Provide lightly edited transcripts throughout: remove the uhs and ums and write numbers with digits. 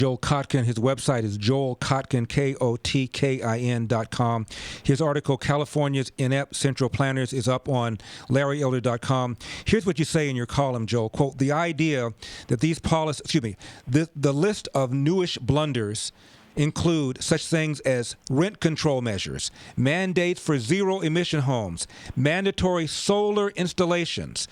Joel Kotkin. His website is joelkotkin, KOTKIN.com. His article, California's Inept Central Planners, is up on LarryElder.com. Here's what you say in your column, Joel. Quote, the idea that these policies, the list of newish blunders include such things as rent control measures, mandates for zero-emission homes, mandatory solar installations.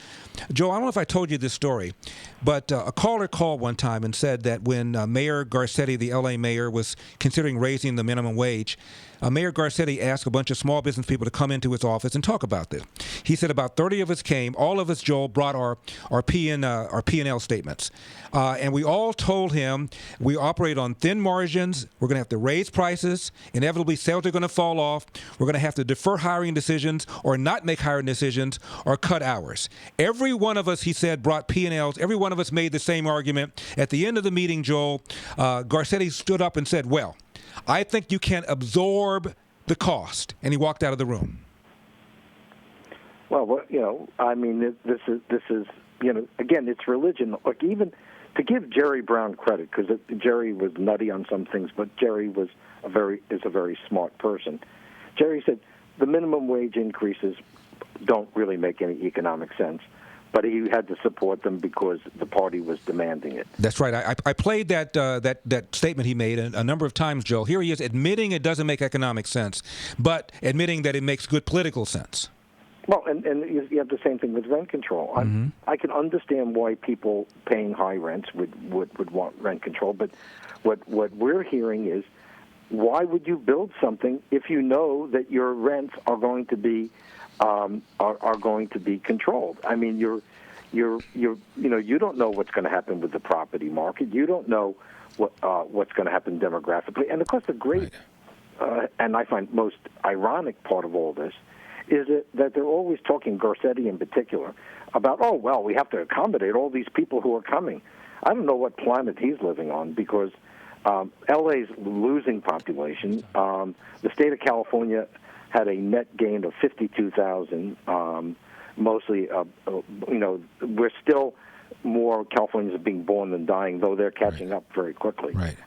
Joe, I don't know if I told you this story, but a caller called one time and said that when Mayor Garcetti, the L.A. mayor, was considering raising the minimum wage, Mayor Garcetti asked a bunch of small business people to come into his office and talk about this. He said about 30 of us came. All of us, Joel, brought our P&L statements. And we all told him we operate on thin margins. We're going to have to raise prices. Inevitably, sales are going to fall off. We're going to have to defer hiring decisions or not make hiring decisions or cut hours. Every one of us, he said, brought P&Ls. Every one of us made the same argument. At the end of the meeting, Joel, Garcetti stood up and said, well, I think you can absorb the cost. And he walked out of the room. Well, I mean, this is, again, it's religion. Look, even to give Jerry Brown credit, because Jerry was nutty on some things, but Jerry is a very smart person. Jerry said the minimum wage increases don't really make any economic sense, but he had to support them because the party was demanding it. That's right. I played that statement he made a number of times, Joel. Here he is admitting it doesn't make economic sense, but admitting that it makes good political sense. Well, and you have the same thing with rent control. Mm-hmm. I can understand why people paying high rents would want rent control, but what we're hearing is, why would you build something if you know that your rents are going to be controlled? I mean, you don't know what's going to happen with the property market. You don't know what's going to happen demographically, and of course, the great and I find most ironic part of all this is that they're always talking, Garcetti in particular, about, oh, well, we have to accommodate all these people who are coming. I don't know what planet he's living on, because L.A.'s losing population. The state of California had a net gain of 52,000. Mostly, we're still more Californians are being born than dying, though they're catching up very quickly. Right.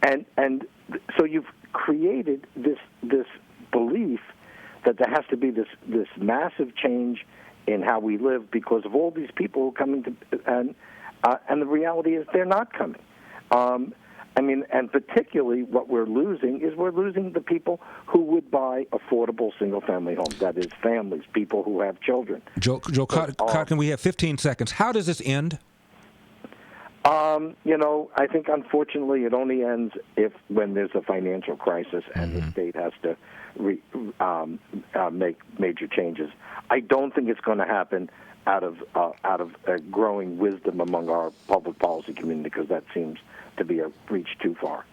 And so you've created this belief that there has to be this massive change in how we live because of all these people who are coming to, and the reality is they're not coming. And particularly what we're losing the people who would buy affordable single-family homes. That is, families, people who have children. Joe Kotkin, we have 15 seconds. How does this end? I think unfortunately it only ends when there's a financial crisis and the state has to make major changes. I don't think it's going to happen out of growing wisdom among our public policy community, because that seems to be a reach too far.